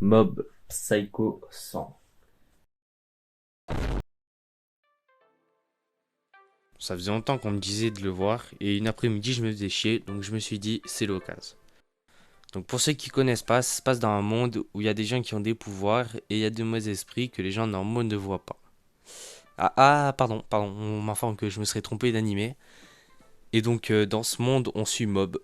Mob Psycho 100. Ça faisait longtemps qu'on me disait de le voir et une après-midi je me faisais chier donc je me suis dit c'est l'occasion. Donc pour ceux qui connaissent pas, ça se passe dans un monde où il y a des gens qui ont des pouvoirs et il y a de mauvais esprits que les gens normaux ne voient pas. Pardon, on m'informe que je me serais trompé d'animé. Et donc dans ce monde on suit Mob.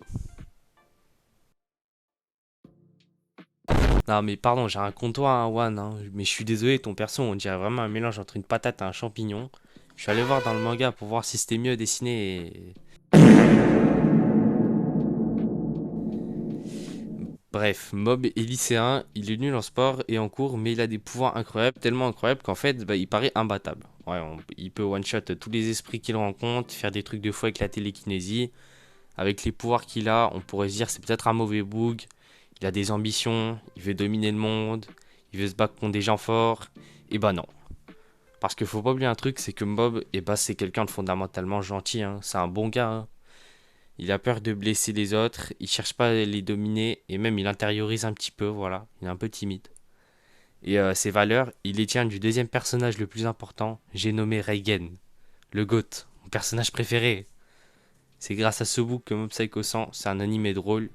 Non mais pardon, j'ai un comptoir à un one, hein, mais je suis désolé, ton perso on dirait vraiment un mélange entre une patate et un champignon. Je suis allé voir dans le manga pour voir si c'était mieux dessiné et... Bref, Mob est lycéen, il est nul en sport et en cours, mais il a des pouvoirs incroyables, tellement incroyables qu'en fait, il paraît imbattable. Ouais, il peut one-shot tous les esprits qu'il rencontre, faire des trucs de fou avec la télékinésie. Avec les pouvoirs qu'il a, on pourrait se dire c'est peut-être un mauvais boug. Il a des ambitions, il veut dominer le monde, il veut se battre contre des gens forts. Et bah non. Parce qu'il faut pas oublier un truc, c'est que Mob, c'est quelqu'un de fondamentalement gentil, hein. C'est un bon gars, hein. Il a peur de blesser les autres, il cherche pas à les dominer, et même il intériorise un petit peu, voilà. Il est un peu timide. Et ses valeurs, il les tient du deuxième personnage le plus important, j'ai nommé Reigen, le GOAT, mon personnage préféré. C'est grâce à ce book que Mob Psycho 100, c'est un animé drôle.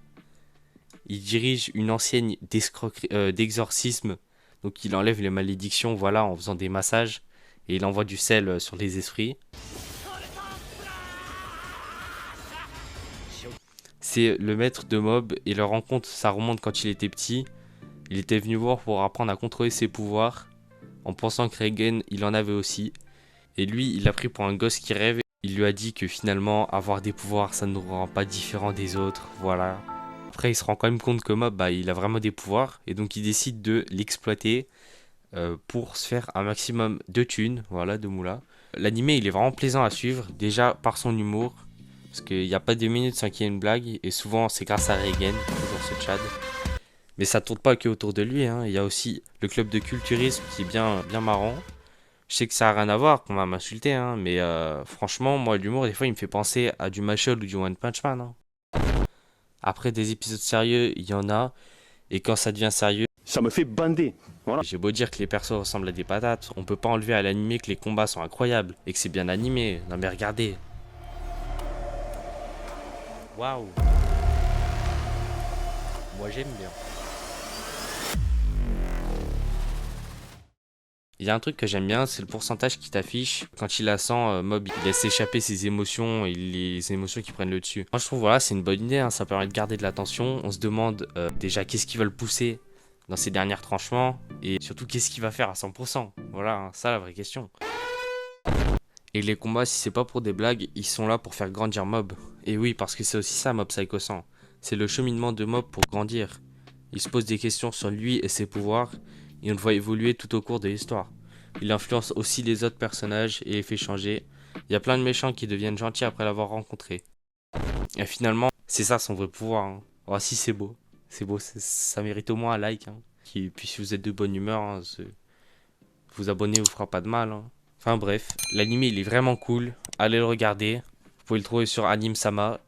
Il dirige une enseigne d'exorcisme, donc il enlève les malédictions, voilà, en faisant des massages, et il envoie du sel sur les esprits. C'est le maître de Mob et leur rencontre, ça remonte quand il était petit. Il était venu voir pour apprendre à contrôler ses pouvoirs, en pensant que Reigen, il en avait aussi. Et lui, il l'a pris pour un gosse qui rêve. Il lui a dit que finalement, avoir des pouvoirs, ça ne nous rend pas différents des autres, voilà. Après, il se rend quand même compte que Mob, il a vraiment des pouvoirs, et donc il décide de l'exploiter pour se faire un maximum de thunes, voilà, de moula. L'animé, il est vraiment plaisant à suivre, déjà par son humour, parce qu'il n'y a pas 2 minutes sans qu'il y ait une blague, et souvent c'est grâce à Reigen, toujours ce Tchad. Mais ça tourne pas que autour de lui, hein. Il y a aussi le club de culturisme qui est bien marrant. Je sais que ça a rien à voir, qu'on va m'insulter, hein, mais franchement, moi, l'humour, des fois, il me fait penser à du Mashal ou du One Punch Man, hein. Après, des épisodes sérieux, il y en a, et quand ça devient sérieux, Ça me fait bander. Voilà. j'ai beau dire que les persos ressemblent à des patates, on peut pas enlever à l'animé que les combats sont incroyables, et que c'est bien animé. Non mais regardez. Waouh. Moi j'aime bien. Il y a un truc que j'aime bien, c'est le pourcentage qui t'affiche. Quand il la sent, Mob, il laisse s'échapper ses émotions et les émotions qui prennent le dessus. Moi je trouve voilà, c'est une bonne idée, hein, ça permet de garder de l'attention. On se demande déjà qu'est-ce qui va le pousser dans ses derniers tranchements et surtout qu'est-ce qu'il va faire à 100%. Voilà, hein, ça la vraie question. Et les combats, si c'est pas pour des blagues, ils sont là pour faire grandir Mob. Et oui, parce que c'est aussi ça Mob Psycho 100. C'est le cheminement de Mob pour grandir. Il se pose des questions sur lui et ses pouvoirs, et on le voit évoluer tout au cours de l'histoire. Il influence aussi les autres personnages et les fait changer. Il y a plein de méchants qui deviennent gentils après l'avoir rencontré. Et finalement, c'est ça son vrai pouvoir, hein. Oh si c'est beau, ça mérite au moins un like, hein. Puis si vous êtes de bonne humeur, hein, vous abonner vous fera pas de mal, hein. Enfin bref, l'anime il est vraiment cool, allez le regarder. Vous pouvez le trouver sur Anime Sama.